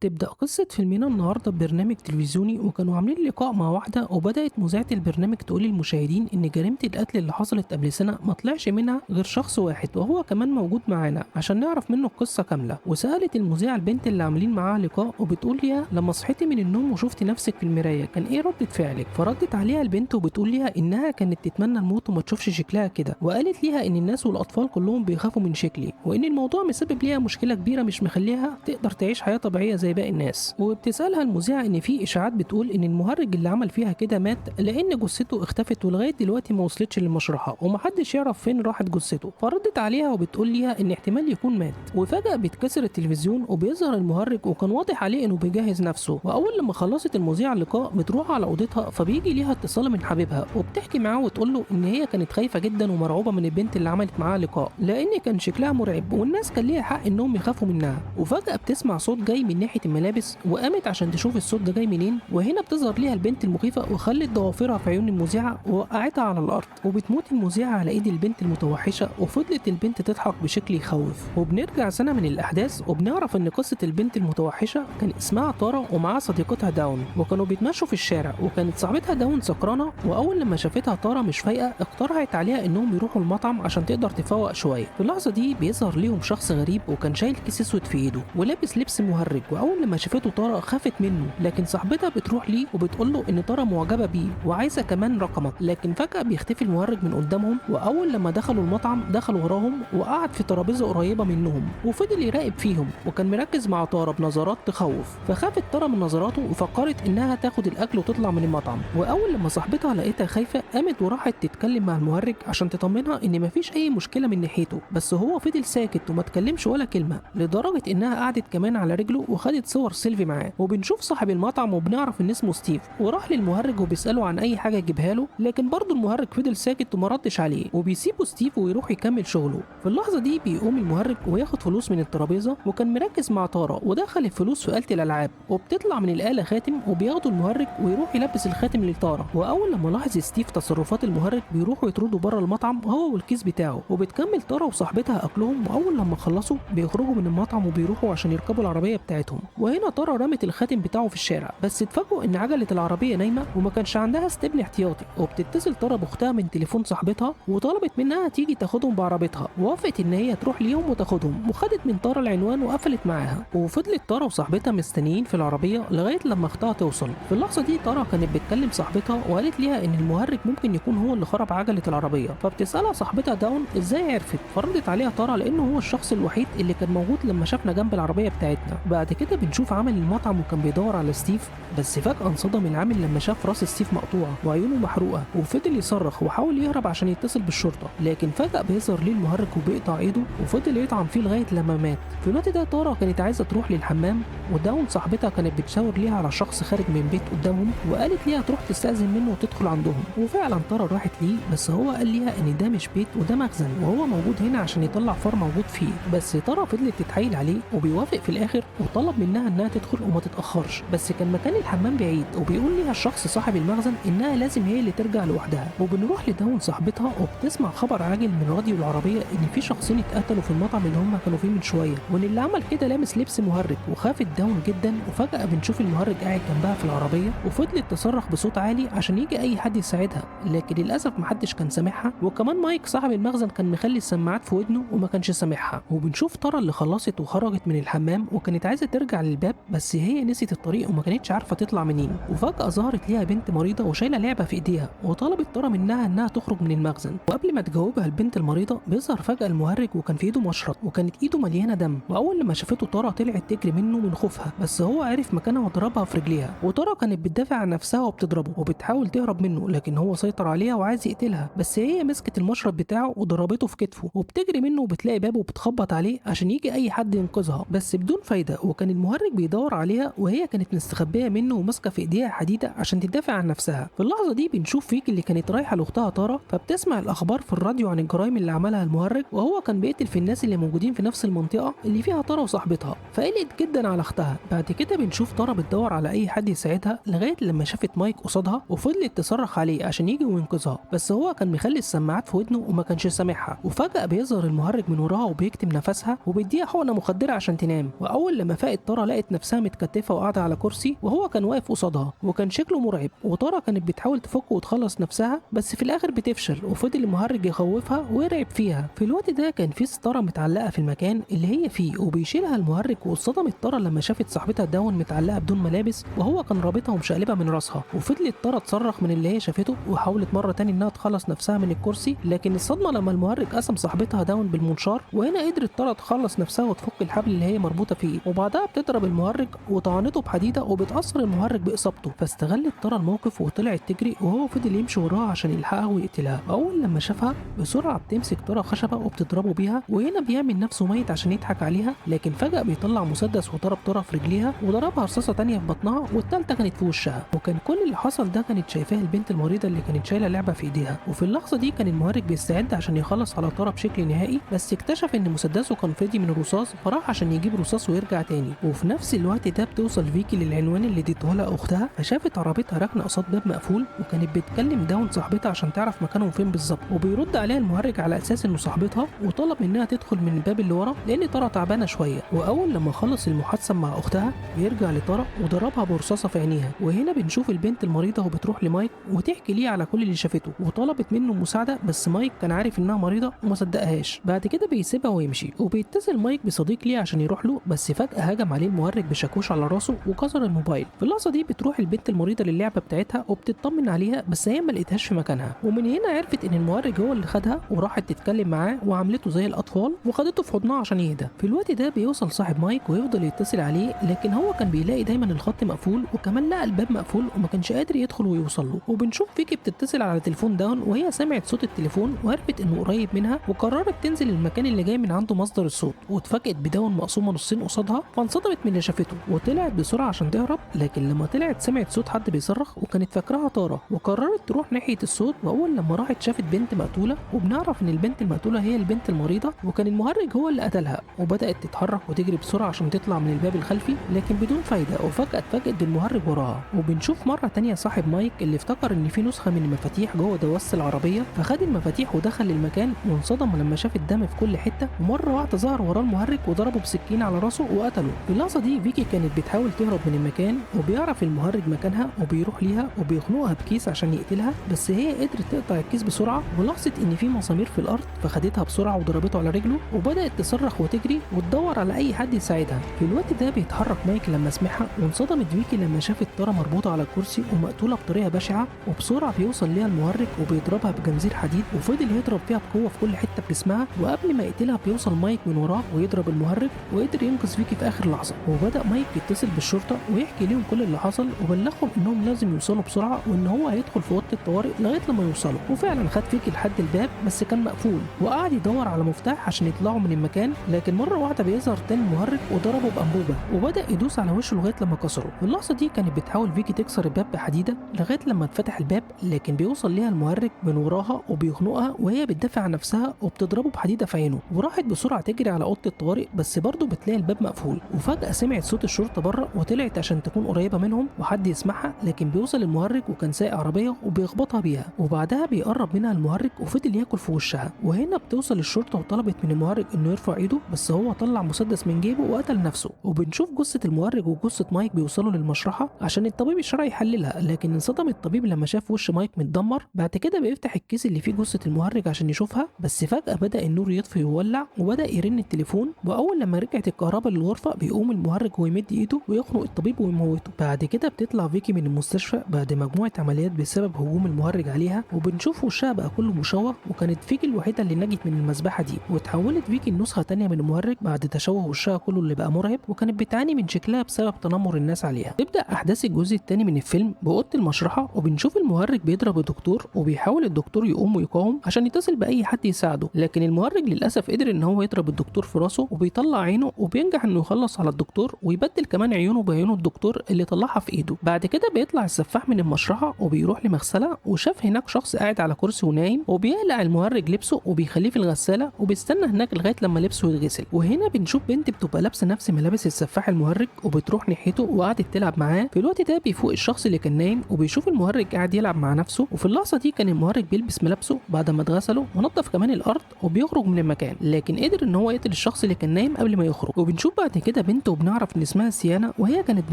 تبدأ قصة فيلمنا النهاردة ببرنامج تلفزيوني، وكانوا عاملين لقاء مع واحدة، وبدأت مذيعة البرنامج تقول للمشاهدين إن جريمة القتل اللي حصلت قبل سنة ما طلعش منها غير شخص واحد، وهو كمان موجود معانا عشان نعرف منه القصة كاملة. وسألت المذيعة البنت اللي عاملين معاها لقاء، وبتقول ليها لما صحيتي من النوم وشفتي نفسك في المراية كان إيه ردة فعلك؟ فردت عليها البنت وبتقول ليها إنها كانت تتمنى الموت وما تشوفش شكلها كده، وقالت ليها إن الناس والأطفال كلهم بيخافوا من شكلي، وإن الموضوع مسبب ليها مشكلة كبيرة مش مخليها تقدر تعيش حياة طبيعية زي باقي الناس. وبتسألها المذيعة إن في إشاعات بتقول إن المهرج اللي عمل فيها كده مات لأن جثته اختفت، ولغاية دلوقتي ما وصلتش للمشرحة ومحدش يعرف فين راحت جثته. فردت عليها وبتقول ليها إن احتمال يكون مات. وفجأة بيتكسر التلفزيون وبيظهر المهرج، وكان واضح عليه إنه بيجهز نفسه. وأول لما خلصت المذيعة اللقاء بتروح على أوضتها، فبيجي ليها اتصال من حبيبها وبتحكي معاه وتقول له إن هي كانت خايفة جدا ومرعوبة من البنت اللي عملت معاها لقاء، لأن كان شكلها مرعب والناس كان ليها حق إنهم يخافوا منها. وفجأة بتسمع صوت جاي من ناحية الملابس، وقامت عشان تشوف الصوت ده جاي منين، وهنا بتظهر ليها البنت المخيفة وخلت ضوافرها في عيون المذيعة ووقعتها على الأرض. وبتموت المذيعة على إيد البنت المتوحشة، وفضلت البنت تضحك بشكل يخوف. وبنرجع سنة من الأحداث وبنعرف إن قصة البنت المتوحشة كان اسمها تارا ومعاها صديقتها داون، وكانوا بيتمشوا في الشارع، وكانت صاحبتها داون سكرانة. وأول لما شافتها تارا مش فايقة اقترحت عليها إنهم يروحوا المطعم عشان تقدر تفوق شوية. في اللحظة دي بيظهر ليهم شخص غريب وكان شايل كيس اسود في ايده ولابس لبس مهرج، واول لما شافته تارا خافت منه، لكن صاحبتها بتروح ليه وبتقول له ان تارا معجبه بيه وعايزه كمان رقمك. لكن فجاه بيختفي المهرج من قدامهم، واول لما دخلوا المطعم دخل وراهم وقعد في ترابيزه قريبه منهم وفضل يراقب فيهم، وكان مركز مع تارا بنظرات تخوف. فخافت تارا من نظراته وفكرت انها تاخد الاكل وتطلع من المطعم. واول لما صاحبتها لقيتها خايفه قامت وراحت تتكلم مع المهرج عشان تطمنها ان مفيش اي مشكله من ناحيته، بس هو فضل ساكت وما اتكلمش ولا كلمه، لدرجه انها قعدت كمان على رجله وخدت صور سيلفي معاه. وبنشوف صاحب المطعم وبنعرف ان اسمه ستيف، وراح للمهرج وبيساله عن اي حاجه يجيبها له، لكن برضه المهرج فضل ساكت وما ردش عليه، وبيسيبه ستيف ويروح يكمل شغله. في اللحظه دي بيقوم المهرج وياخد فلوس من الترابيزه، وكان مركز مع تارا ودخل الفلوس في آلة الالعاب، وبتطلع من الآلة خاتم وبياخده المهرج ويروح يلبس الخاتم لتارا. واول لما لاحظ ستيف تصرفات المهرج بيروحوا يطردوا بره المطعم هو والكيس بتاعه، وبتكمل تارا وصاحبتها اكلهم. واول لما خلصوا بيخرجوا من المطعم وبيروحوا عشان يركبوا العربيه بتاعتهم. وهنا تارا رمت الخاتم بتاعه في الشارع، بس اتفاجئوا ان عجله العربيه نايمه وما كانش عندها استبن احتياطي. وبتتصل تارا باختها من تليفون صاحبتها وطلبت منها تيجي تاخدهم بعربيتها، ووافقت ان هي تروح ليهم وتاخدهم، وخدت من تارا العنوان وقفلت معاها. وفضلت تارا وصاحبتها مستنيين في العربيه لغايه لما اختها توصل. في اللحظه دي تارا كانت بتكلم صاحبتها وقالت ليها ان المهرج ممكن يكون هو اللي خرب عجله العربيه. فبتسالها صاحبتها داون ازاي عرفت، فردت عليها تارا لانه هو الشخص الوحيد اللي كان موجود لما شافنا جنب العربيه بتاعتنا. بعد كده بنشوف عامل المطعم وكان بيدور على ستيف، بس فجاه انصدم العامل لما شاف راس ستيف مقطوعه وعيونه محروقه، وفضل يصرخ وحاول يهرب عشان يتصل بالشرطه، لكن فجاه بيظهر ليه المهرج وبيقطع ايده وفضل يطعن فيه لغايه لما مات. في الوقت ده تارا كانت عايزه تروح للحمام، وداون صاحبتها كانت بتشاور ليها على شخص خارج من بيت قدامهم، وقالت ليها تروح تستأذن منه وتدخل عندهم. وفعلا تارا راحت ليه، بس هو قال ليها ان ده مش بيت وده مخزن، وهو موجود هنا عشان يطلع فار موجود فيه. بس تارا فضلت تتحايل عليه وبيوافق في الاخر، وطلب منها انها تدخل وما تتاخرش، بس كان مكان الحمام بعيد، وبيقول ليها الشخص صاحب المخزن انها لازم هي اللي ترجع لوحدها. وبنروح لداون صاحبتها وبتسمع خبر عاجل من راديو العربيه ان في شخصين اتقتلوا في المطعم اللي هم كانوا فيه من شويه، وان اللي عمل كده لابس لبس مهرج. وخافت داون جدا، وفجاه بنشوف المهرج قاعد جنبها في العربيه وفضلت تصرخ بصوت عالي عشان يجي اي حد يساعدها، لكن للاسف محدش كان سامعها. وكمان مايك صاحب المخزن كان مخلي السماعات في ودنه وما كانش سامعها. وبنشوف تارا اللي خلصت وخرجت من الحمام وكانت عايزه ترجع للباب، بس هي نسيت الطريق وما كانتش عارفه تطلع منين. وفجاه ظهرت ليها بنت مريضه وشايله لعبه في ايديها، وطلبت تارا منها انها تخرج من المخزن. وقبل ما تجاوبها البنت المريضه بيظهر فجاه المهرج وكان في ايده مشرط وكانت ايده مليانه دم. واول لما شافته تارا طلعت تجري منه من خوفها، بس هو عرف مكانها وضربها في رجليها. وتارا كانت بتدافع عن نفسها وبتضربه وبتحاول تهرب منه، لكن هو سيطر عليها وعايز يقتلها، بس هي مسكت المشرط بتاعه وضربته في كتفه، وبتجري منه وبتلاقي بابه وبتخبط عليه عشان يجي اي حد ينقذها، بس بدون فايده. وكان المهرج بيدور عليها وهي كانت مستخبيه منه وماسكه في ايديها حديده عشان تدافع عن نفسها. في اللحظه دي بنشوف فيك اللي كانت رايحه لاختها تارا، فبتسمع الاخبار في الراديو عن الجرائم اللي عملها المهرج، وهو كان بيقتل في الناس اللي موجودين في نفس المنطقه اللي فيها تارا وصاحبتها. فقلقت جدا على اختها. بعد كده بنشوف تارا بتدور على اي حد يساعدها لغايه لما شافت مايك قصادها وفضلت تصرخ عليه عشان يجي وينقذها، بس هو كان مخلي السماعات في ودنه وما كانش سامعها. وفجاه بيظهر المهرج من وراها وبيكتم نفسها وبيديها حقنه مخدره عشان تنام. واول لما فاقت تارا لقت نفسها متكتفه وقاعده على كرسي وهو كان واقف قصادها وكان شكله مرعب. وتارا كانت بتحاول تفك وتخلص نفسها بس في الاخر بتفشل، وفضل المهرج يخوفها ويرعب فيها. في الوقت ده كان في ستاره متعلقه في المكان اللي هي فيه وبيشيلها المهرج، واتصدمت تارا لما شافت صاحبتها داون متعلقه بدون ملابس وهو كان رابطها ومشقلبها من راسها. وفضلت تارا تصرخ من اللي هي شافته وحاولت مره تاني انها تخلص نفسها من الكرسي، لكن الصدمه لما المهرج قسم صاحبتها داون بالمنشار. وهنا قدرت تارا تخلص نفسها وتفك الحبل اللي هي مربوطه فيه، وبعدها بتضرب المهرج وطعنته بحديده وبتاثر المهرج باصابته. فاستغلت تارا الموقف وطلعت تجري وهو فضل يمشي وراها عشان يلحقها ويقتلها. اول لما شافها بسرعه بتمسك تارا خشبه وبتضربه بيها، وهنا بيعمل نفسه ميت عشان يضحك عليها، لكن فجاه بيطلع مسدس وضرب تارا في رجليها وضربها رصاصه تانيه في بطنها والتالته كانت في وشها. وكان كل اللي حصل ده كانت شايفاه البنت المريضه اللي كانت شايله لعبه في ايديها. وفي اللحظه دي كان المهرج بيستعد عشان يخلص على تارا بشكل نهائي، بس اكتشف ان مسدسه كان فاضي من الرصاص فراح عشان يجيب رصاص ويرجع تاني. وفي نفس الوقت ده بتوصل فيكي للعنوان اللي اديته لها اختها، فشافت عربيتها راكنه قصاد باب مقفول وكانت بتكلم داون صاحبتها عشان تعرف مكانهم فين بالظبط. وبيرد عليها المهرج على اساس انه صاحبتها وطلب منها تدخل من الباب اللي ورا لان تارا تعبانه شويه. واول لما خلص المحادثه مع اختها بيرجع لتارا وضربها برصاصه في عينيها. وهنا بنشوف البنت المريضه وبتروح لمايك وتحكي ليه على كل اللي شافته وطلبت منه مساعده، بس مايك كان عارف انها مريضه وما صدقهاش. بعد كده بيسيبها ويمشي وبيتصل مايك بصديق ليه عشان يروح له، بس فجاه هجم عليه المهرج بشاكوش على راسه وكسر الموبايل. في اللحظه دي بتروح البنت المريضه للعبه بتاعتها وبتطمن عليها، بس هي ما لقيتهاش في مكانها. ومن هنا عرفت ان المهرج هو اللي خدها وراحت تتكلم معاه وعملته زي الاطفال وخدته في حضنها عشان يهدى. في الوقت ده بيوصل صاحب مايك ويفضل يتصل عليه، لكن هو كان بيلاقي دايما الخط مقفول وكمان لقى الباب مقفول وما كانش قادر يدخل ويوصل له. وبنشوف فيكي بتتصل على تليفون داون وهي سمعت صوت التليفون وعرفت انه قريب منها وقررت تنزل المكان اللي جاي من عنده مصدر الصوت. واتفاجئت بداون مقسومه نصين قصادها فانصدمت من اللي شافته وطلعت بسرعه عشان تهرب، لكن لما طلعت سمعت صوت حد بيصرخ وكانت فاكراها تارا وقررت تروح ناحيه الصوت. واول لما راحت شافت بنت مقتوله وبنعرف ان البنت المقتوله هي البنت المريضه وكان المهرج هو اللي قتلها. وبدات تتحرك وتجري بسرعه عشان تطلع من الباب الخلفي لكن بدون فايده، وفجاه اتفاجئت بالمهرج وراها. وبنشوف مره تانية صاحب مايك اللي افتكر ان في نسخه من المفاتيح جوه دواسه العربيه فخد المفاتيح ودخل المكان وانصدم لما شاف الدم في كل حته، ومره واحده ظهر وراه المهرج وضربه بسكين على راسه وقتله. في اللحظه دي فيكي كانت بتحاول تهرب من المكان وبيعرف المهرج مكانها وبيروح ليها وبيخنقها بكيس عشان يقتلها، بس هي قدرت تقطع الكيس بسرعه ولاحظت ان في مسامير في الارض فخدتها بسرعه وضربته على رجله وبدات تصرخ وتجري وتدور على اي حد يساعدها. في الوقت ده بيتحرك مايك لما سمعها وانصدمت فيكي لما شافت تارا مربوطه على الكرسي ومقتوله بطريقه بشعه، وبسرعه بيوصل ليها المهرج وبيضربها بجنزير حديد وفضل يضرب فيها بقوه في كل حته في جسمها. وقبل ما يقتلها بيوصل مايك من وراه ويضرب المهرج وقدر ينقذ فيكي في اخر لحظه. وبدا مايك يتصل بالشرطه ويحكي لهم كل اللي حصل وبلغهم انهم لازم يوصلوا بسرعه وان هو هيدخل في اوضه الطوارئ لغايه لما يوصلوا. وفعلا خد فيكي لحد الباب بس كان مقفول وقعد يدور على مفتاح عشان يطلعوا من المكان، لكن مره واحده بيظهر تاني المهرج وضربه بانبوبه وبدا يدوس على وشه لغايه لما كسره. في اللحظه دي كانت بتحاول فيكي تكسر الباب بحديده لغايه لما اتفتح الباب، لكن بيوصل ليها المهرج من وراها وبيخنقها وهي بتدافع عن نفسها وبتضربه بحديده في عينه. وراحت بسرعه تجري على اوضه الطوارئ بس برضه بتلاقي الباب مقفول. وفجاه سمعت صوت الشرطه بره وطلعت عشان تكون قريبه منهم وحد يسمعها، لكن بيوصل المهرج وكان سايق عربيه وبيخبطها بيها وبعدها بيقرب منها المهرج وفضل ياكل في وشها. وهنا بتوصل الشرطه وطلبت من المهرج انه يرفع ايده، بس هو طلع مسدس من جيبه وقتل نفسه. وبنشوف جثه المهرج وجثه مايك بيوصلوا للمشرحه عشان الطبيب الشرعي يحللها، لكن انصدم الطبيب لما شاف وش مايك متدمر. بعد كده بيفتح الكيس اللي فيه جثه المهرج عشان يشوفها، بس فجاه بدا النور يطفي ويولع وبدا يرن التليفون. واول لما رجعت الكهرباء للغرفه بيقوم المهرج ويمد ايده ويخنق الطبيب ويموته. بعد كده بتطلع فيكي من المستشفى بعد مجموعه عمليات بسبب هجوم المهرج عليها، وبنشوف وشها بقى كله مشوه، وكانت فيكي الوحيده اللي نجت من المذبحه دي. واتحولت فيكي لنسخه تانية من المهرج بعد تشوه وشها كله اللي بقى مرعب، وكانت بتعاني من شكلها بسبب تنمر الناس عليها. تبدا احداث الجزء الثاني من الفيلم باوضه المشرحه، وبنشوف المهرج بيضرب الدكتور وبيحاول الدكتور يقوم ويقاوم عشان يتصل باي حد يساعده، لكن المهرج للاسف قدر ان هو يضرب الدكتور في راسه وبيطلع عينه وبينجح انه يخلص على الدكتور ويبدل كمان عيونه بعيون الدكتور اللي طلعها في ايده. بعد كده بيطلع السفاح من المشرحه وبيروح لمغسله وشاف هناك شخص قاعد على كرسي ونايم، وبيقلع المهرج لبسه وبيخليه في الغساله وبيستنى هناك لغايه لما لبسه يتغسل. وهنا بنشوف بنت بتبقى لابسه نفس ملابس السفاح المهرج وبتروح ناحيته وقعدت تلعب معاه. في الوقت ده بيفوق الشخص اللي كان نايم وبيشوف المهرج قاعد يلعب مع نفسه، وفي اللحظه دي كان المهرج بيلبس ملابسه بعد ما اتغسله ونضف كمان الارض وبيخرج من المكان، لكن قدر ان هو يقتل الشخص اللي كان نايم قبل ما يخرج. وبنشوف بعد كده بنت وبنعرف ان اسمها سيانا، وهي كانت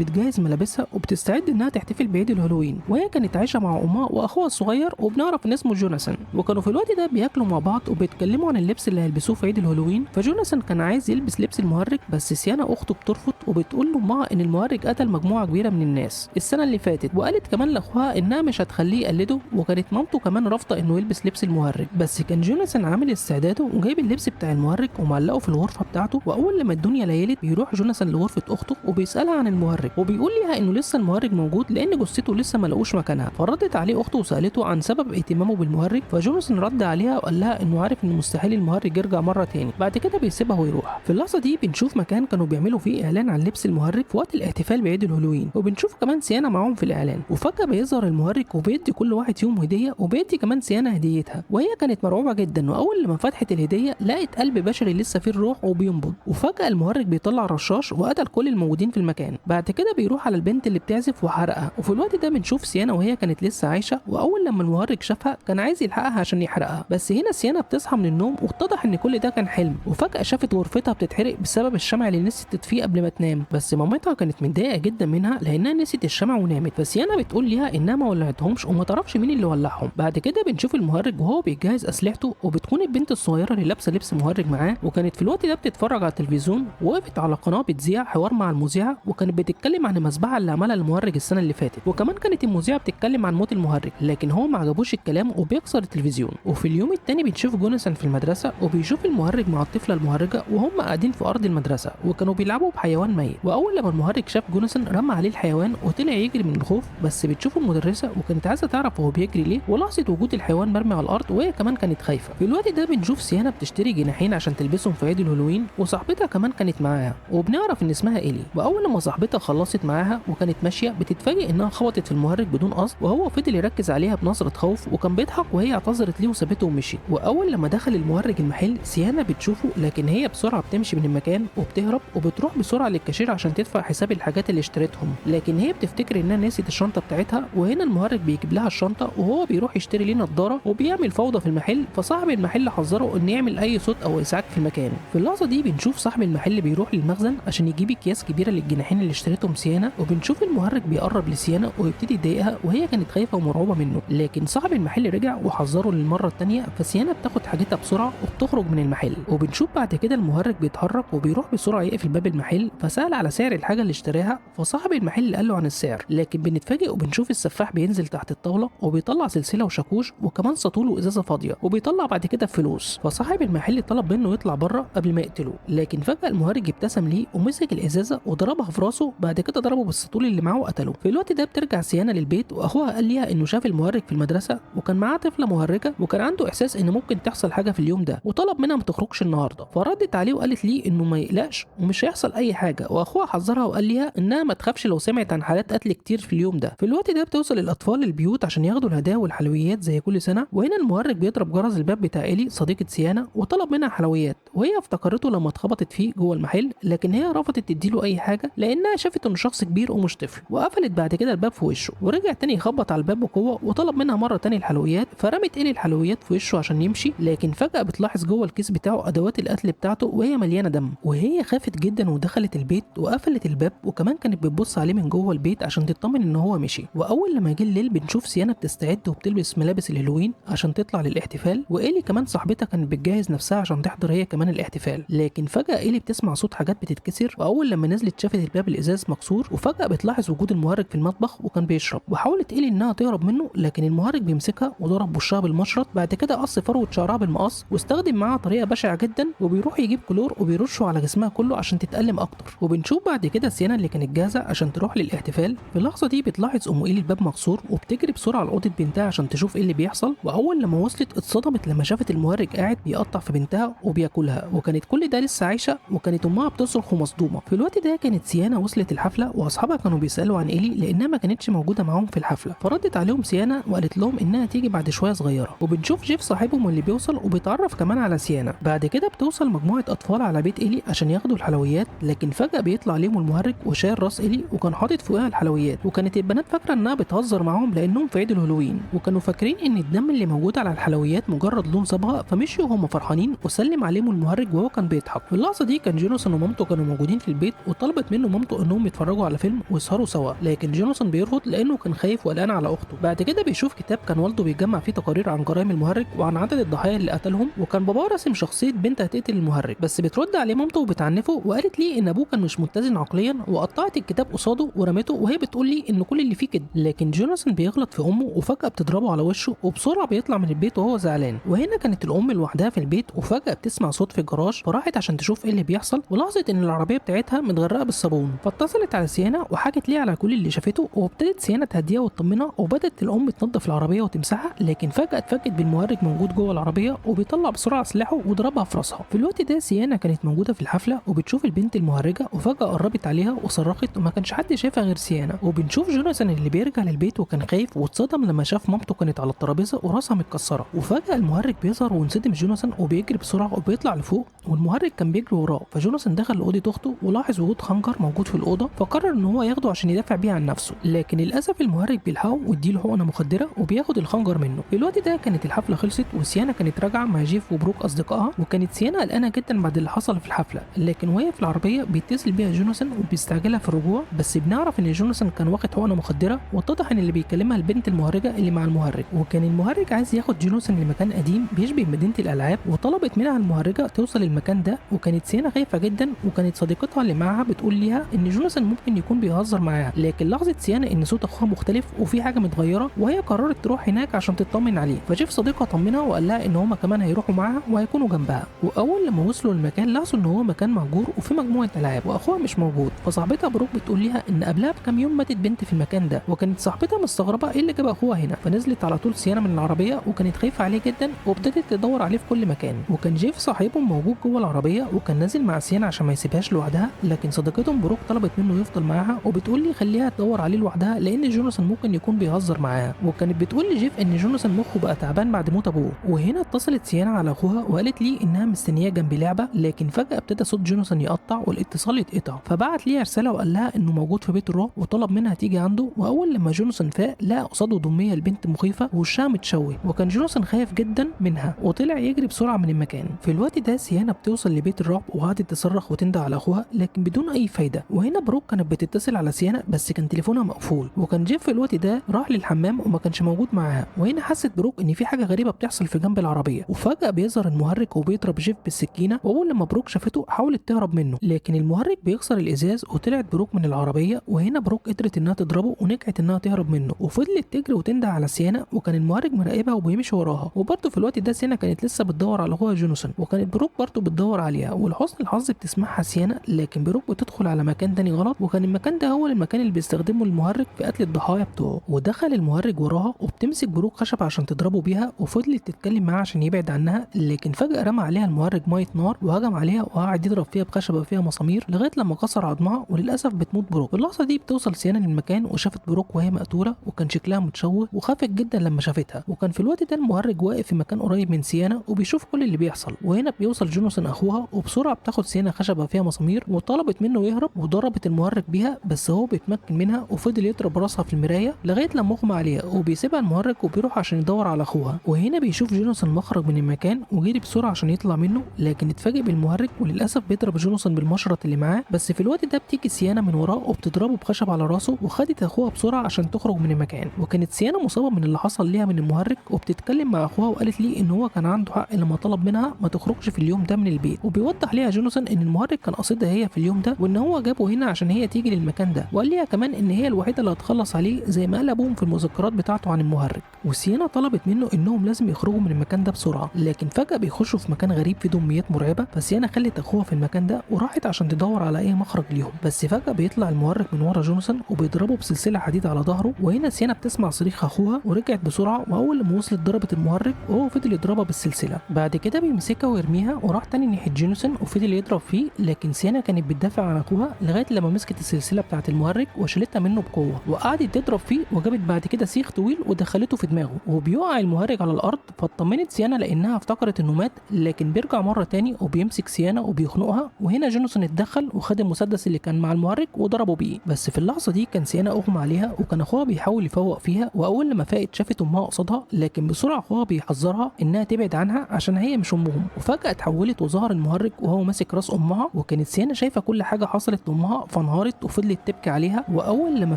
بتجهز ملابسها وبتستعد انها تحتفل بعيد الهالوين، وهي كانت عايشه مع امها واخوها الصغير وبنعرف ان اسمه جوناثان. وكانوا في الوقت ده بياكلوا مع بعض وبيتكلموا عن اللبس اللي هيلبسوه في عيد الهالوين. فجوناثان كان عايز يلبس لبس المهرج، بس سيانا اخته بترفض وبتقول لامها ان المهرج قتل مجموعه كبيره من الناس السنه اللي فاتت، وقالت كمان لاخوها انها مش هتخليه يقلده، وكانت مامته كمان رافضه انه يلبس لبس المهرج. بس كان جوناثان عامل استعداده وجايب اللبس بتاع المهرج ومعلقه في الغرفه بتاعته. واول لما الدنيا ليلت بيروح جوناثان لغرفه اخته وبيسالها عن المهرج، وبيقول لها انه لسه المهرج موجود لان جثته لسه ما لقوش مكانها. فردت عليه اخته وسالته عن سبب اهتمامه بالمهرج، فجوناثان رد عليها وقال لها انه عارف ان مستحيل المهرج يرجع مره تاني. بعد كده بيسيبها ويروح. في اللحظه دي بنشوف مكان كانوا بيعملوا فيه اعلان عن لبس المهرج في وقت الاحتفال بعيد الهالوين، وبنشوف كمان سيانا معاهم في الاعلان. وفجاه بيظهر المهرج وبيدي كل واحد فيهم هديه، وبيدي كمان سيانا هديتها، وهي كانت مرعوبه جدا. واول لما فتحت الهديه لقت قلب بشري لسه فيه الروح وبينبض. وفجاه المهرج بيطلع رشاش وقتل كل الموجودين في المكان. بعد كده بيروح على البنت اللي بتعزف وحرقها. وفي الوقت ده بنشوف سيانا وهي كانت لسه عايشه، واول لما المهرج شافها كان عايز يلحقها عشان يحرقها، بس هنا سيانا بتصحى من النوم واتضح ان كل ده كان حلم. وفجاه شافت غرفتها بتتحرق بسبب الشمع اللي نسيت تطفيه قبل ما تنام، بس مامتها كانت متضايقه جدا منها لانها نسيت الشمع ونامت. فسيانا بتقول ليها انها ما ولعتهمش وما تعرفش مين اللي ولعهم. بعد كده بنشوف المهرج وهو بيجهز اسلحته، وبتكون البنت الصغيره اللي لابسه لبس مهرج معاه، وكانت في الوقت ده بتتفرج على التلفزيون، ووقفت على قناه بتذيع حوار مع المذيعه، وكانت بتتكلم عن المذبحه اللي عملها المهرج السنه اللي فاتت. وكمان كانت المذيعه بتتكلم عن موت المهرج، لكن هو ما عجبوش الكلام وبيكسر التلفزيون. وفي اليوم التاني بنشوف جوناثان في المدرسه وبيشوف المهرج مع الطفله المهرجه وهم قاعدين في ارض المدرسه وكانوا بيلعبوا بحيوان ميت. واول لما المهرج شاف جوناثان رمى عليه الحيوان وطلع يجري من الخوف، بس بتشوف المدرسه وكانت عايزه تعرف هو بيجري ليه، ولاحظت وجود الحيوان مرمي على الارض وهي كمان كانت خايفه. في الوقت ده بنشوف سيانا بتشتري جناحين عشان تلبسهم في عيد الهالوين، وصاحبتها كمان كانت معاها وبنعرف ان اسمها إيلي. واول لما صاحبتها خلصت معاها وكانت ماشيه بتتفاجئ انها خبطت في المهرج بدون قصد، وهو فضل يركز عليها بنظره خوف وكان بيضحك، وهي اعتذرت ليه وسابته ومشيت. واول لما دخل المهرج المحل سيانا بتشوفه، لكن هي بسرعه بتمشي من المكان وبتهرب وبتروح بسرعه للكاشير عشان تدفع حساب الحاجات اللي اشتريتهم، لكن هي بتفتكر انها نسيت الشنطه بتاعتها. وهنا المهرج بيجيب لها الشنطه وهو بيروح يشتري ليه نضاره وبيعمل فوضى في المحل، فصاحب المحل حذره ان يعمل اي صوت او ازعاج في المكان. في اللحظه دي بنشوف صاحب المحل بيروح للمخزن عشان يجيب اكياس كبيره للجناحين اللي اشتريتهم سيانا، وبنشوف المهرج بيقرب لسيانا ويبتدي يضايقها وهي كانت خايفه ومرعوبه منه، لكن صاحب المحل رجع وحذره للمره الثانيه. فسيانا بتاخد حاجتها بسرعه وبتخرج من المحل. وبنشوف بعد كده المهرج بيتحرك وبيروح بسرعه يقفل باب المحل، فسال على سعر الحاجه اللي اشتراها، فصاحب المحل قال له عن السعر، لكن بنتفاجئ وبنشوف السفاح بينزل تحت الطاوله وبيطلع سلسله وشاكوش وكمان سطول وازازه فاضيه، وبيطلع بعد كده فلوس. فصاحب المحل طلب منه يطلع بره قبل ما يقتله، لكن فجاه المهرج ابتسم ليه ومسك الازازه وضربها في راسه، بعد كده ضربه بالسطول اللي معاه وقتله. في الوقت ده بترجع سيانا للبيت واخوها قال ليها انه شاف المهرج في المدرسه وكان معاه طفله مهرجه وكان عنده احساس ان ممكن تحصل حاجه في اليوم ده، وطلب منها ما تخرجش النهارده. فردت عليه وقالت ليه انه ما يقلقش ومش هيحصل اي حاجه، واخوها حذرها وقال ليها انها ما تخافش لو سمعت عن حالات قتل كتير في اليوم ده. في الوقت ده بتوصل الاطفال للبيوت عشان ياخدوا الهدايا والحلويات زي كل سنه، وهنا المهرج بيضرب جرس الباب بتاع إيلي صديقه سيانا وطلب منها حلويات، وهي افتكرته لما اتخبطت فيه جوه المحل، لكن هي رفضت تديله اي حاجه لانها شافت انه شخص كبير ومش طفل، وقفلت بعد كده الباب في وشه. ورجع تاني يخبط على الباب بقوه وطلب منها مره تاني الحلويات، فرمت إيلي الحلويات في وشه عشان يمشي، لكن فجاه بتلاحظ جوه الكيس بتاعه ادوات القتل بتاعته وهي مليانه دم، وهي خافت جدا ودخلت البيت وقفلت الباب، وكمان كانت بتبص عليه من جوه البيت عشان تطمن ان هو مشي. واول لما جه الليل بنشوف سيانا بتستعد وبتلبس ملابس الهالوين عشان تطلع للاحتفال، وإيلي كمان صاحبتها كانت بتجهز نفسها عشان تحضر هي كمان الاحتفال، لكن فجاه إيلي بتسمع صوت حاجات بتتكسر، واول لما نزلت شافت الباب الازاز مكسور، وفجاه بتلاحظ وجود المهرج في المطبخ وكان بيشرب، وحاولت إيلي انها تهرب منه، لكن المهرج بيمسكها وضرب وشها بالمشرط، بعد كده قص فروه شعرها بالمقص واستخدم معاها طريقه بشعه جدا، وبيروح يجيب كلور وبيرشه على جسمها كله عشان تتألم اكتر. وبنشوف بعد كده سيانا اللي كانت جاهزه عشان تروح للاحتفال. في اللحظه دي بتلاحظ ام إيلي الباب مكسور وبتجري بسرعه لاوضه بنتها عشان تشوف ايه اللي بيحصل، واول لما وصلت اتصدمت لما شافت المهرج قاعد بيقطع في بنتها وبياكلها، وكانت كل ده لسه عايشه، وكانت امها بتصرخ ومصدومه. في الوقت ده كانت سيانا وصلت الحفله واصحابها كانوا بيسالوا عن إيلي لانها ما كانتش موجوده معاهم في الحفله، فردت عليهم سيانا وقالت لهم انها تيجي بعد شويه صغيره. وبنشوف جيف صاحبهم اللي بيوصل وبيتعرف كمان على سيانا. بعد كده بتوصل مجموعه اطفال على بيت إيلي عشان ياخدوا الحلويات، لكن لكن فجأة بيطلع عليهم المهرج وشايل راس إيلي وكان حاطط فوقها الحلويات، وكانت البنات فاكرة إنها بتهزر معاهم لأنهم في عيد الهالوين، وكانوا فاكرين إن الدم اللي موجود على الحلويات مجرد لون صبغة، فمشيوا وهم فرحانين وسلم عليهم المهرج وهو كان بيضحك. في اللحظة دي كان جوناثان ومامته كانوا موجودين في البيت، وطلبت منه مامته إنهم يتفرجوا على فيلم ويسهروا سوا، لكن جوناثان بيرفض لأنه كان خايف وقلقان على أخته. بعد كده بيشوف كتاب كان والده بيجمع فيه تقارير عن جرائم المهرج وعن عدد الضحايا اللي قتلهم، وكان باباه راسم شخصية بنت هتقتل المهرج، بس بترد عليه مامته وبتعنفه وقالت ليه إن أبوه كان مش متزن عقليا، وقطعت الكتاب قصاده ورمته وهي بتقول لي إن كل اللي فيه كده. لكن جوناثان بيغلط في أمه وفجأة بتضربه على وشه، وبسرعة بيطلع من البيت وهو زعلان. وهنا كانت الأم لوحدها في البيت، وفجأة بتسمع صوت في الجراج، فراحت عشان تشوف إيه اللي بيحصل، ولاحظت إن العربية بتاعتها متغرقة بالصابون، فاتصلت على سيانا وحكت ليه على كل اللي شافته، وابتدت سيانا تهديها وتطمنها، وبدت الأم تنظف العربية وتمسحها، لكن فجأة اتفاجئت بالمهرج موجود جوه العربية وبيطلع بسرعة سلاحه وضربها في راسها. في الوقت ده سيانا كانت موجودة في الحفلة وبتشوف البنت المهرجة، وفجأة قربت عليها وصرخت وما كانش حد شايفها غير سيانا. وبنشوف جوناثان اللي بيرجع للبيت وكان خايف واتصدم لما شاف مامته كانت على الترابيزة وراسها متكسرة، وفجأة المهرج بيظهر وانصدم جوناثان وبيجري بسرعة وبيطلع لفوق، والمهرج كان بيجري وراه. فجوناثان دخل لأوضة أخته ولاحظ وجود خنجر موجود في الأوضة، فقرر إن هو ياخده عشان يدافع بيه عن نفسه، لكن للأسف المهرج بيلحقه ويديله حقنة مخدرة وبياخد الخنجر منه. في الوقت ده كانت الحفلة خلصت وسيانا كانت راجعة مع جيف وبروك أصدقائها، وكانت سيانا قلقانة جدا بعد اللي حصل في الحفلة، لكن وهي في العربية بيتصل بيها جوناثان وبيستعجلها في الرجوع، بس بنعرف إن جوناثان كان واخد حقنة مخدرة، واتضح إن اللي بيكلمها البنت المهرجة اللي مع المهرج. وكان المهرج عايز ياخد جوناثان لمكان قديم بيشبه مدينة الألعاب، وطلبت منها المهرجة توصل المكان ده، وكانت سيانا خايفة جدا، وكانت صديقتها اللي معاها بتقول ليها إن جوناثان ممكن يكون بيهزر معاها، لكن لاحظت سيانا إن صوت أخوها مختلف وفي حاجة متغيرة، وهي قررت تروح هناك عشان تطمن عليه. فجيف صديقها طمنها وقال لها إن هما كمان هيروحوا معاها وهيكونوا جنبها. وأول لما وصلوا المكان لاحظوا إن هو مكان مهجور وفي مجموعة ألعاب وأخوها مش موجود، فصاحبتها بروك بتقول ليها إن قبلها بكام يوم ماتت بنت في المكان ده، وكانت صاحبتها مستغربة إيه اللي جاب أخوها هنا، فنزلت على طول سيانا من العربية وكانت خايفة عليه جدا وابتدت تدور عليه في كل مكان. وكان جيف صاحبهم موجود جوه العربية وكان نازل مع سيانا عشان ما يسيبهاش لوحدها، لكن صديقتهم بروك طلبت منه يفضل معاها وبتقول لي خليها تدور عليه لوحدها لأن جوناثان ممكن يكون بيهزر معاها. وكانت بتقول لجيف إن جوناثان مخه بقى تعبان بعد موت أبوه. وهنا اتصلت سيانا على أخوها وقالت لي إنها مستنياه جنب لعبة، لكن فجأة ابتدى صوت جوناثان يقطع والاتصال يتقطع، فبعت ليها رسالة وقال لها إنه موجود في بيت الرعب وطلب منها تيجي عنده. وأول لما جوناثان فاق لقى قصاده دمية البنت مخيفة ووشها متشوه، وكان جوناثان خايف جدا منها وطلع يجري بسرعة من المكان. في الوقت ده سيانا بتوصل لبيت الرعب وقعدت تصرخ وتندى على أخوها لكن بدون أي فايدة. وهنا بروك كانت بتتصل على سيانا بس كان تليفونها مقفول، وكان جيف في الوقت ده راح للحمام وما كانش موجود معاها. وهنا حست بروك إن في حاجة غريبة بتحصل في جنب العربية، وفجأة بيظهر المهرج وبيضرب جيف بالسكينة، وأول لما بروك شافته حاولت تهرب منه، لكن المهرج بيكسر الإزاز وطلعت بروك من العربية. وهنا بروك قدرت إنها تضربه ونجحت إنها تهرب منه، وفضلت تجري وتندى على سيانا، وكان المهرج مراقبها وبيمشي وراها. وبرضه في الوقت ده سيانا كانت لسه بتدور على أخوها جوناثان، وكانت بروك برضه بتدور عليها، ولحسن الحظ بتسمعها سيانا، لكن بروك بتدخل على مكان تاني غلط، وكان المكان ده هو المكان اللي بيستخدمه المهرج في قتل الضحايا بتوعه. ودخل المهرج وراها وبتمسك بروك خشب عشان تضربه بيها، وفضلت تتكلم معاه عشان يبعد عنها، لكن فجأة رمى عليها المهرج مية نار وهجم عليها وقعد يضرب فيها بخشبة فيها مسامير لغاية لما كسر عظمها، وللأسف بتموت بروك. في اللحظة دي بتوصل سيانا للمكان وشافت بروك وهي مقتولة، وكان شكلها متشوه وخافت جدا لما شافتها. وكان في الوقت ده المهرج واقف في مكان قريب من سيانا وبيشوف كل اللي بيحصل. وهنا بيوصل جوناثان أخوها وبسرعة بتاخد سيانا خشبة فيها مسامير وطلبت منه يهرب، وضربت المهرج بيها بس هو بيتمكن منها وفضل يضرب راسها في المراية لغاية لما اغمى عليها، وبيسيبها المهرج وبيروح عشان يدور على أخوها. وهنا بيشوف جوناثان مخرج من المكان وجري بسرعة عشان يطلع منه، لكن اتفاجئ بالمهرج وللأسف بيضرب جوناثان بالمشرط اللي معاه. بس في الوقت ده بتيجي سيانا من وراه وبتضربه بخشب على راسه، وخدت أخوها بسرعة عشان تخرج من المكان. وكانت سيانا مصابة من اللي حصل ليها من المهرج وبتتكلم مع أخوها وقالت ليه إن هو كان عنده حق لما طلب منها ما تخرجش في اليوم ده من البيت. وبيوضح ليها جوناثان إن المهرج كان قصدها هي في اليوم ده، وإن هو جابه هنا عشان هي تيجي للمكان ده، وقال ليها كمان إن هي الوحيدة اللي هتخلص عليه زي ما قال أبوهم في المذكرات بتاعته عن المهرج. وسيانا طلبت منه إنهم لازم يخرجوا من المكان ده بسرعة، لكن فجأة بيخشوا في مكان غريب فيه دميات مرعبة، فسيانا خلت أخوها في المكان ده وراحت عشان تدور على أي مخرج ليهم. بس فجأة بيطلع المهرج من ورا جوناثان وبيضربه بسلسلة حديد على ظهره. وهنا سيانا بتسمع صريخ أخوها ورجعت بسرعة، وأول لما وصلت ضربت المهرج وهو فضل يضربها بالسلسلة. بعد كده بيمسكها ويرميها وراح تاني ناحية جوناثان وفضل يضرب فيه، لكن سيانا كانت بتدافع عن أخوها لغاية لما مسكت السلسلة بتاعة المهرج وشالتها منه بقوة، وقعدت تضرب فيه وجابت بعد كده سيخ طويل ودخلته في دماغه، وبيقع المهرج على الأرض. فاطمنت سيانا لأنها افتكرت إنه مات، لكن بيرجع مرة تاني وبيمسك سيانا وبيخنقها. وهنا جوناثان اتدخل وخد المسدس اللي كان مع المهرج وضربه بيه، بس في اللحظه دي كان سيانا اغمى عليها وكان اخوها بيحاول يفوق فيها، واول لما فاقت شافت امها قصادها، لكن بسرعه اخوها بيحذرها انها تبعد عنها عشان هي مش امهم، وفجاه اتحولت وظهر المهرج وهو ماسك راس امها، وكانت سيانا شايفه كل حاجه حصلت لامها فانهارت وفضلت تبكي عليها، واول لما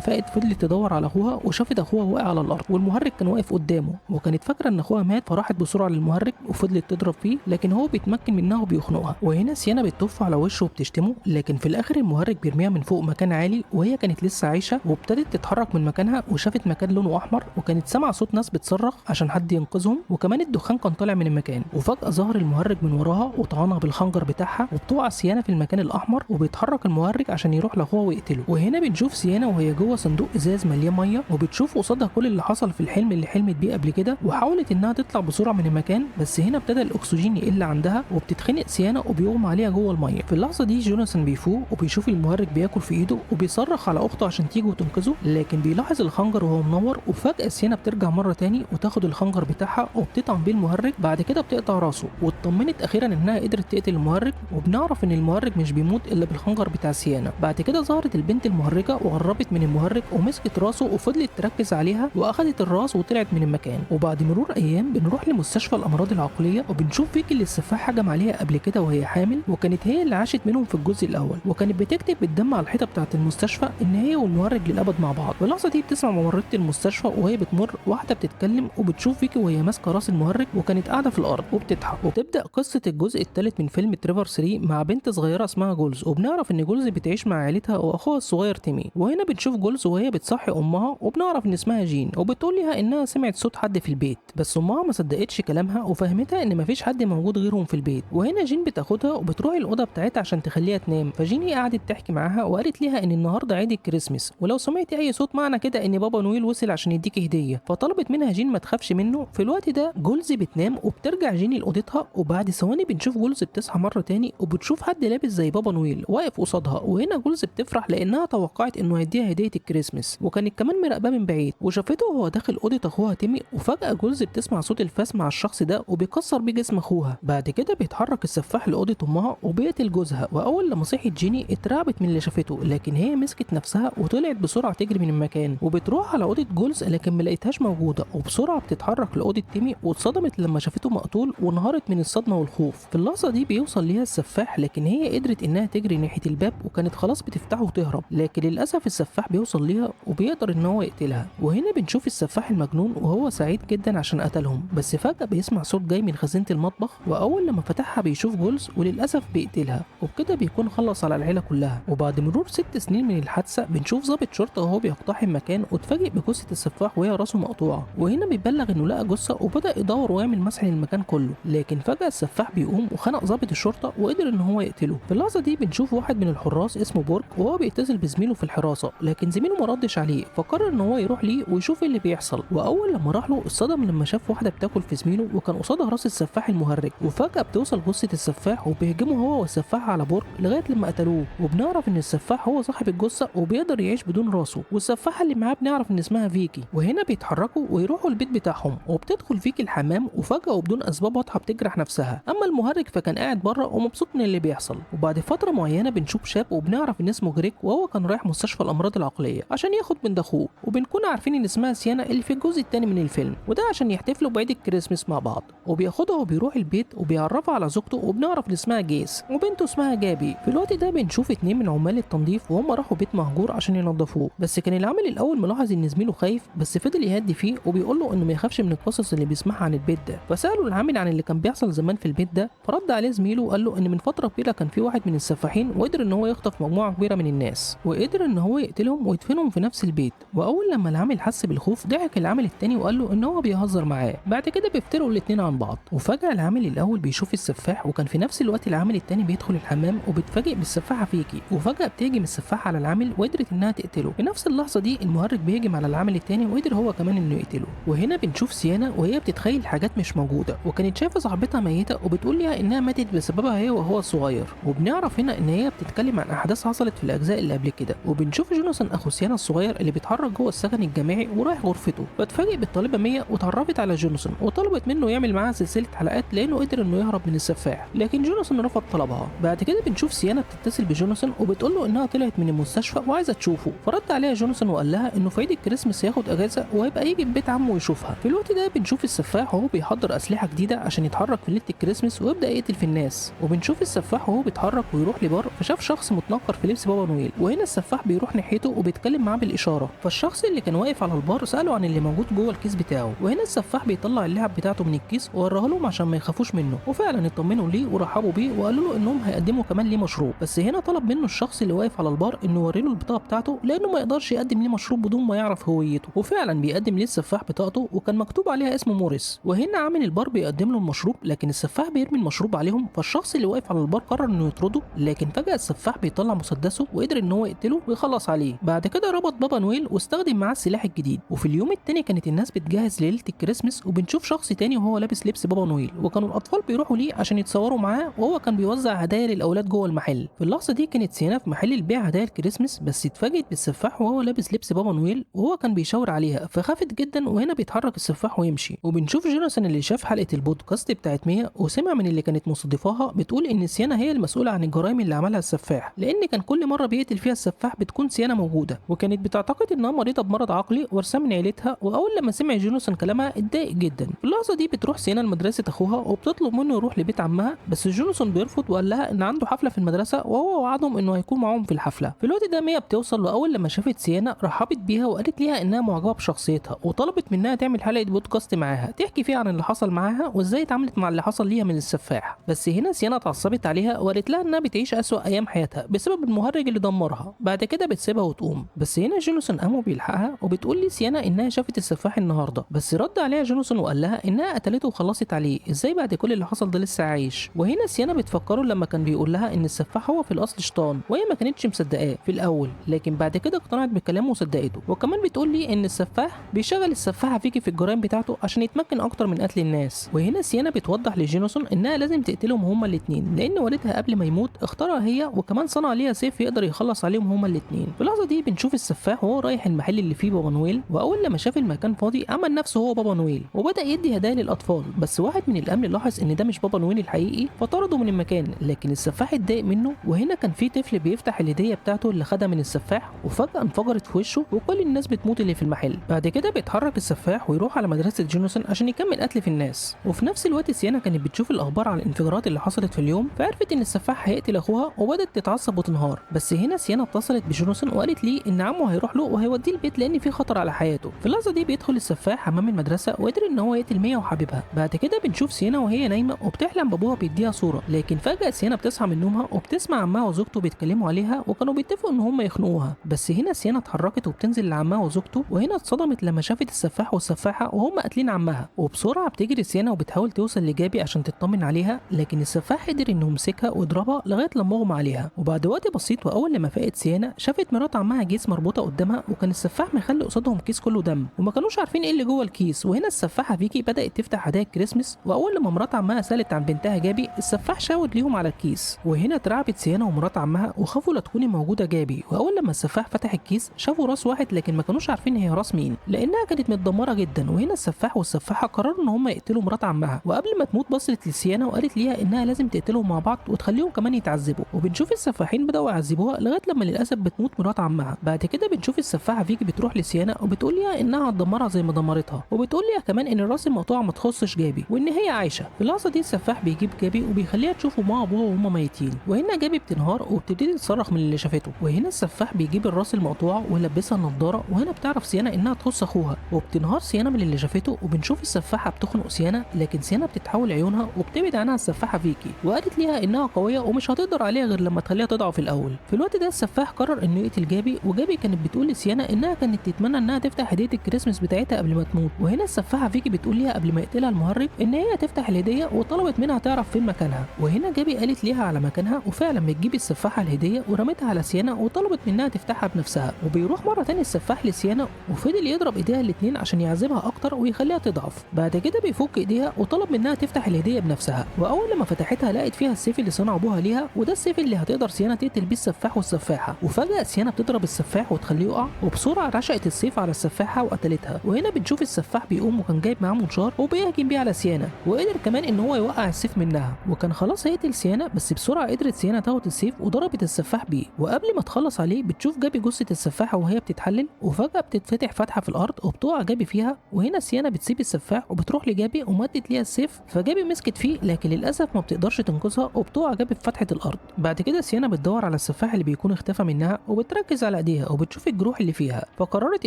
فاقت فضلت تدور على اخوها وشافت اخوها واقع على الارض والمهرج كان واقف قدامه، وكانت فاكره ان اخوها مات فراحت بسرعه للمهرج وفضلت تضرب فيه، لكن هو بيتمكن منها وبيخنقها، وهنا سيانا بتطف على وشه وبتشتمه، لكن في الاخر المهرج بيرميها من فوق مكان عالي وهي كانت لسه عايشه، وابتدت تتحرك من مكانها وشافت مكان لونه احمر، وكانت سامعه صوت ناس بتصرخ عشان حد ينقذهم، وكمان الدخان كان طالع من المكان، وفجاه ظهر المهرج من وراها وطعنها بالخنجر بتاعها، وبتقع سيانا في المكان الاحمر، وبيتحرك المهرج عشان يروح لاخوها ويقتله، وهنا بنشوف سيانا وهي جوه صندوق ازاز مليان ميه، وبتشوف قصادها كل اللي حصل في الحلم اللي حلمت بيه قبل كده، وحاولت انها تطلع بسرعه من المكان، بس هنا ابتدى الاكسجين يقل عندها وبتتخنق سيانا وبيغمى عليها جوه الميه. في اللحظه دي جوناثان بيفوق وبيشوف المهرج بياكل في ايده وبيصرخ على اخته عشان تيجي وتنقذه، لكن بيلاحظ الخنجر وهو منور، وفجاه سيانا بترجع مره تاني وتاخد الخنجر بتاعها وبتطعن بيه المهرج، بعد كده بتقطع راسه، واطمنت اخيرا انها قدرت تقتل المهرج، وبنعرف ان المهرج مش بيموت الا بالخنجر بتاع سيانا. بعد كده ظهرت البنت المهرجه وقربت من المهرج ومسكت راسه وفضلت تركز عليها واخدت الراس وطلعت من المكان. وبعد مرور ايام بنروح لمستشفى الامراض العقليه وبنشوف فيكي اللي السفاح هجم عليها قبل كده وهي حامل، وكانت هي اللي عاشت منهم في الجزء الاول، وكانت بتكتب بالدم على الحيطه بتاعه المستشفى ان هي والمهرج للابد مع بعض. في اللحظه دي بتسمع ممرضه المستشفى وهي بتمر واحده بتتكلم وبتشوف فيكي وهي ماسكه راس المهرج وكانت قاعده في الارض وبتضحك، وبتبدا قصه الجزء الثالث من فيلم تريفر 3 مع بنت صغيره اسمها جولز، وبنعرف ان جولز بتعيش مع عيلتها واخوها الصغير تيمي، وهنا بنشوف جولز وهي بتصحي امها وبنعرف ان اسمها جين، وبتقول لها انها سمعت صوت حد في البيت، بس امها ما صدقتش كلامها وفهمتها ان مفيش حد موجود غيرهم في البيت. وهنا جين بتاخدها وبتروح الاوضه بتاعتها عشان تخليها تنام، فجيني قعدت تحكي معاها وقالت لها ان النهارده عيد الكريسماس، ولو سمعتي اي صوت معنى كده ان بابا نويل وصل عشان يديكي هديه، فطلبت منها جين ما تخافش منه. في الوقت ده جولز بتنام وبترجع جيني لاوضتها، وبعد ثواني بنشوف جولز بتصحى مره تاني وبتشوف حد لابس زي بابا نويل واقف قصادها، وهنا جولز بتفرح لانها توقعت انه هيديها هديه الكريسماس، وكانت كمان مراقباه من بعيد وشافته وهو داخل اوضه اخوها تيمي، وفجاه جولز بتسمع صوت الفاس مع الشخص ده وبيكسر بيه جسم اخوها. بعد كده بيتحرك السفاح لاوضه امها وبيقتل جوزها، واول لما صحيت جيني اترعبت من اللي شافته، لكن هي مسكت نفسها وطلعت بسرعه تجري من المكان، وبتروح على اوضه جولز لكن ما لقيتهاش موجوده، وبسرعه بتتحرك لاوضه تيمي واتصدمت لما شافته مقتول وانهارت من الصدمه والخوف. في اللحظه دي بيوصل ليها السفاح، لكن هي قدرت انها تجري ناحيه الباب وكانت خلاص بتفتحه وتهرب، لكن للاسف السفاح بيوصل ليها وبيقدر ان هو يقتلها. وهنا بنشوف السفاح المجنون وهو سعيد جدا عشان قتلهم، بس فجاه بيسمع صوت جاي من خزينه المطبخ، واول لما فتحها بيشوف جولز وللاسف بيقتلها، وبكده بيكون خلص على العيله كلها. وبعد مرور 6 سنين من الحادثه بنشوف ضابط شرطه وهو بيقتحم مكان واتفاجئ بجثه السفاح وهي راسه مقطوعه، وهنا بيبلغ انه لقى جثه وبدا يدور ويعمل مسح للمكان كله، لكن فجاه السفاح بيقوم وخنق ضابط الشرطه وقدر ان هو يقتله. في اللحظه دي بنشوف واحد من الحراس اسمه بورك وهو بيتصل بزميله في الحراسه، لكن زميله ما ردش عليه، فقرر ان هو يروح ليه ويشوف ايه اللي بيحصل، واول لما راح له اتصدم لما شاف واحده بتاكل في زميله وكان قصادها راس السفاح المهرج، وفجاه بتوصل جثه السفاح وبيهجموا هو والسفاح على بورك لغايه لما قتلوه، وبنعرف ان السفاح هو صاحب الجثه وبيقدر يعيش بدون راسه، والسفاحه اللي معاه بنعرف ان اسمها فيكي. وهنا بيتحركوا ويروحوا البيت بتاعهم، وبتدخل فيكي الحمام وفجاه وبدون اسباب واضحه بتجرح نفسها، اما المهرج فكان قاعد بره ومبسوط من اللي بيحصل. وبعد فتره معينه بنشوف شاب وبنعرف ان اسمه جريك وهو كان رايح مستشفى الامراض العقليه عشان ياخد بنت اخوه، وبنكون عارفين ان اسمها سيانا اللي في الجزء الثاني من الفيلم، وده عشان يحتفلوا بعيد الكريسماس مع بعض، وبياخدها وبيروح البيت وبيعرفها على زوجته وبنعرف ان اسمها جيس وبنته اسمها جابي. في الوقت ده بنشوف 2 من عمال التنظيف وهم راحوا بيت مهجور عشان ينظفوه، بس كان العامل الاول ملاحظ ان زميله خايف بس فضل يهدي فيه وبيقول له انه ما يخافش من القصص اللي بيسمعها عن البيت ده، فسالوا العامل عن اللي كان بيحصل زمان في البيت ده، فرد عليه زميله وقال له ان من فتره كبيره كان في واحد من السفاحين وقدر ان هو يخطف مجموعه كبيره من الناس وقدر ان هو يقتلهم ويدفنهم في نفس البيت. واول لما العامل حس بالخوف ضحك العامل التاني وقال له ان هو بيهزر معاه. بعد كده بيفترقوا الاتنين عن بعض، وفجاه العامل الاول بيشوف السفاح، وكان في نفس الوقت العامل التاني بيدخل الحمام وبيتفاجئ بالسفاحه فيكي، وفجاه بتهجم السفاحه على العامل وقدرت انها تقتله. في نفس اللحظه دي المهرج بيهجم على العامل التاني وقدر هو كمان انه يقتله. وهنا بنشوف سيانا وهي بتتخيل حاجات مش موجوده، وكانت شايفه صاحبتها ميته وبتقول لها انها ماتت بسببها هي وهو الصغير، وبنعرف هنا ان هي بتتكلم عن احداث حصلت في الاجزاء اللي قبل كده. وبنشوف جوناثان اخو سيانا الصغير اللي بيتحرك جوه السكن الجامعي ورايح غرفته، فاتفاجئ بالطالبه مية واتعرفت على جوناثان وطلبت منه يعمل معاها سلسله حلقات لانه قدر انه يهرب من السفاح، لكن جوناثان رفض طلبها. بعد كده بنشوف بنشوف سيانا بتتصل بجوناثان وبتقول له انها طلعت من المستشفى وعايزه تشوفه، فرد عليها جوناثان وقال لها انه في عيد الكريسماس هياخد اجازه وهيبقى يجي في بيت عمه ويشوفها. في الوقت ده بنشوف السفاح وهو بيحضر اسلحه جديده عشان يتحرك في ليله الكريسماس ويبدا يقتل في الناس. وبنشوف السفاح وهو بيتحرك ويروح لبار فشاف شخص متنكر في لبس بابا نويل، وهنا السفاح بيروح ناحيته وبيتكلم معاه بالاشاره، فالشخص اللي كان واقف على البار ساله عن اللي موجود جوه الكيس بتاعه، وهنا السفاح بيطلع اللعب بتاعته من الكيس ووراها لهم عشان ما يخافوش منه، وفعلا اطمنوا ليه ورحبوا بيه وقالوا له انهم هيقدموا كمان ليه مشروب. بس هنا طلب منه الشخص اللي واقف على البار انه يوري له البطاقه بتاعته لانه ما يقدرش يقدم ليه مشروب بدون ما يعرف هويته، وفعلا بيقدم ليه السفاح بطاقته وكان مكتوب عليها اسم موريس. وهنا عامل البار بيقدم له المشروب لكن السفاح بيرمي المشروب عليهم، فالشخص اللي واقف على البار قرر انه يطرده، لكن فجاه السفاح بيطلع مسدسه وقدر ان هو يقتله ويخلص عليه. بعد كده ربط بابا نويل واستخدم معاه السلاح الجديد. وفي اليوم التاني كانت الناس بتجهز ليله الكريسماس وبنشوف شخص تاني وهو لابس لبس بابا نويل، وكانوا الاطفال بيروحوا ليه عشان يتصوروا معاه وهو كان بيوزع هدايا للاولاد جوه المحل. في اللحظه دي كانت سيانا في محل البيع هدايا الكريسماس بس اتفاجئت بالسفاح وهو لابس لبس بابا نويل وهو كان بيشاور عليها فخافت جدا، وهنا بيتحرك السفاح ويمشي. وبنشوف جوناثان اللي شاف حلقه البودكاست بتاعت ميا وسمع من اللي كانت مستضيفاها بتقول ان سيانا هي المسؤوله عن الجرائم اللي عملها السفاح، لان كان كل مره بيقتل فيها السفاح بتكون سيانا موجوده، وكانت بتعتقد انها مريضه بمرض عقلي ورثاه من عيلتها. واول لما سمع جوناثان كلامها اتضايق جدا. في اللحظه دي بتروح سيانا لمدرسه اخوها وبتطلب منه يروح لبيت عمها، بس جوناثان بيرفض وقال لها ان عنده حفله في المدرسه وهو وعدهم انه هيكون معاهم في الحفله. في الوقت ده ميا بتوصل، واول لما شافت سيانا رحبت بيها وقالت ليها انها معجبه بشخصيتها وطلبت منها تعمل حلقه بودكاست معاها تحكي فيها عن اللي حصل معاها وازاي اتعاملت مع اللي حصل ليها من السفاح. بس هنا سيانا اتعصبت عليها وقالت لها انها بتعيش اسوأ ايام حياتها بسبب المهرج اللي دمرها. بعد كده بتسيبها وتقوم. بس هنا جوناثان قام وبيلحقها وبتقول لي سيانا انها شافت السفاح النهارده، بس رد عليها جوناثان وقال لها انها قتلته وخلصت عليه، ازاي بعد كل اللي حصل ده لسه عايش. وهنا سيانا بتفكره لما كان بيقول لها ان السفاح هو في الاصل شيطان، وهي ما كانتش مصدقاه في الاول لكن بعد كده اقتنعت بكلامه وصدقته. وكمان بتقول لي ان السفاح بيشغل السفاحه فيكي في الجرائم بتاعته عشان يتمكن اكتر من قتل الناس. وهنا سيانا بتوضح لجوناثان انها لازم تقتلهم هما الاثنين لان والدها قبل ما يموت اختارها هي وكمان صنع ليها سيف يقدر يخلص عليهم هما الاثنين. في اللحظه دي بنشوف السفاح وهو رايح المحل اللي فيه بابا نويل، واول لما شاف المكان فاضي عمل نفسه هو بابا نويل وبدا يدي هدايا للاطفال، بس واحد من الامن لاحظ ان ده مش بابا نويل الحقيقي فطرده من المكان، لكن السفاح اتضايق منه. وهنا كان في طفل بيفتح الهديه بتاعته اللي خدها من السفاح وفجاه انفجرت في وشه وكل الناس بتموت اللي في المحل. بعد كده بيتحرك السفاح ويروح على مدرسه جوناثان عشان يكمل قتل في الناس. وفي نفس الوقت سيانا كانت بتشوف الاخبار عن الانفجارات اللي حصلت في اليوم فعرفت ان السفاح هيقتل اخوها وبدات تتعصب وتنهار. بس هنا سيانا اتصلت بجوناثان وقالت ليه ان عمه هيروح له وهيوديه البيت لان في خطر على حياته. في اللحظه دي بيدخل السفاح حمام المدرسه وقدر ان هو يقتل ميا وحبيبها. بعد كده بنشوف سيانا وهي نايمه وبتحلم بابوها بيديها صوره، لكن فجاه سيانا بتصحى من نومها وبتسمع عمها وزوجته بيتكلموا عليها وكانوا بيتفقوا ان هم يخنقوها. بس هنا سيانا اتحركت وبتنزل لعمها وزوجته، وهنا اتصدمت لما شافت السفاح والسفاحه وهم قاتلين عمها. وبسرعه بتجري سيانا وبتحاول توصل لجابي عشان تطمن عليها، لكن السفاح قدر انه يمسكها ويضربها لغايه لما اغمى عليها. وبعد وقت بسيط واول لما فاقت سيانا شافت مرات عمها جيس مربوطه قدامها، وكان السفاح مخلي قصادهم كيس كله دم وما كانوش عارفين ايه اللي جوه الكيس. وهنا السفاحه فيكي بدات تفتح هدايا الكريسماس، واول لما مرات عمها سالت عن بنتها جابي السفاح شاور ليهم على الكيس. وهنا اترعبت سيانا ومرات عمها وخافوا لا تكون موجوده جابي. واول لما السفاح فتح الكيس شافوا راس واحد لكن ما كانوش عارفين هي راس مين لانها كانت متدمره جدا. وهنا السفاح والسفاحه قرروا ان هم يقتلوا مرات عمها، وقبل ما تموت بصت لسيانا وقالت ليها انها لازم تقتلهم مع بعض وتخليهم كمان يتعذبوا. وبنشوف السفاحين بداوا يعذبوها لغايه لما للاسف بتموت مرات عمها. بعد كده بنشوف السفاحه فيكي بتروح لسيانا وبتقول ليها انها هتدمرها زي ما دمرتها، وبتقول ليها كمان ان الراس المقطوعه ما تخصش جابي وان هي عايشه. في اللحظه دي السفاح بيجيب جابي وبيخليها تشوفه مع ابوها وهم ميتين، وهنا جابي بتنهار وبتبتدي تصرخ من اللي شافته. وهنا السفاح بيجيب الراس المقطوعه ويلبسها النضاره، وهنا بتعرف سيانا انها تخص اخوها وبتنهار سيانا من اللي شافته. وبنشوف السفاحه بتخنق سيانا لكن سيانا بتتحول عيونها وبتبعد عنها السفاحه فيكي، وقالت ليها انها قويه ومش هتقدر عليها غير لما تخليها تضعف الاول. في الوقت ده السفاح قرر انه يقتل جابي، وجابي كانت بتقول لسيانا انها كانت تتمنى انها تفتح هديه الكريسماس بتاعتها قبل ما تموت. وهنا السفاحه فيكي بتقول ليها قبل ما يقتلها المهرج ان هي تفتح الهديه وطلبت منها تعرف فين مكانها. وهنا جابي قالت ليها على مكانها، وفعلا بتجيب السفاحه الهديه ورمتها على سيانا وطلبت منها تفتحها بنفسها. وبيروح مره تاني السفاح لسيانا وفضل يضرب ايديها الاثنين عشان يعذبها اكتر اكتر ويخليها تضعف. بعد كده بيفك ايديها وطلب منها تفتح الهديه بنفسها، واول لما فتحتها لقت فيها السيف اللي صنع ابوها ليها، وده السيف اللي هتقدر سيانا تقتل بيه السفاح والسفاحه. وفجاه سيانا بتضرب السفاح وتخليه يقع، وبسرعه رشقت السيف على السفاحه وقتلتها. وهنا بتشوف السفاح بيقوم وكان جايب معاه منشار وبيهجم بيه على سيانا، وقدر كمان ان هو يوقع السيف منها، وكان خلاص هيقتل سيانا، بس بسرعه قدرت سيانا تاخد السيف وضربت السفاح بيه. وقبل ما تخلص عليه بتشوف جابي جثه السفاحه وهي بتتحلل، وفجاه بتتفتح فتحه في الارض وبتقع جابي فيها. وهنا سيانا بتسيب السفاح وبتروح لجابي ومدت ليها السيف، فجابي مسكت فيه لكن للاسف ما بتقدرش تنقذها وبتقع جابي في فتحه الارض. بعد كده سيانا بتدور على السفاح اللي بيكون اختفى منها وبتركز على ايديها وبتشوف الجروح اللي فيها، فقررت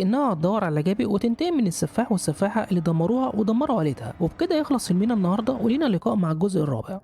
انها هتدور على جابي وتنتقم من السفاح والسفاحه اللي دمروها ودمروا عيلتها. وبكده يخلص فيلمنا النهارده، ولينا لقاء مع الجزء الرابع.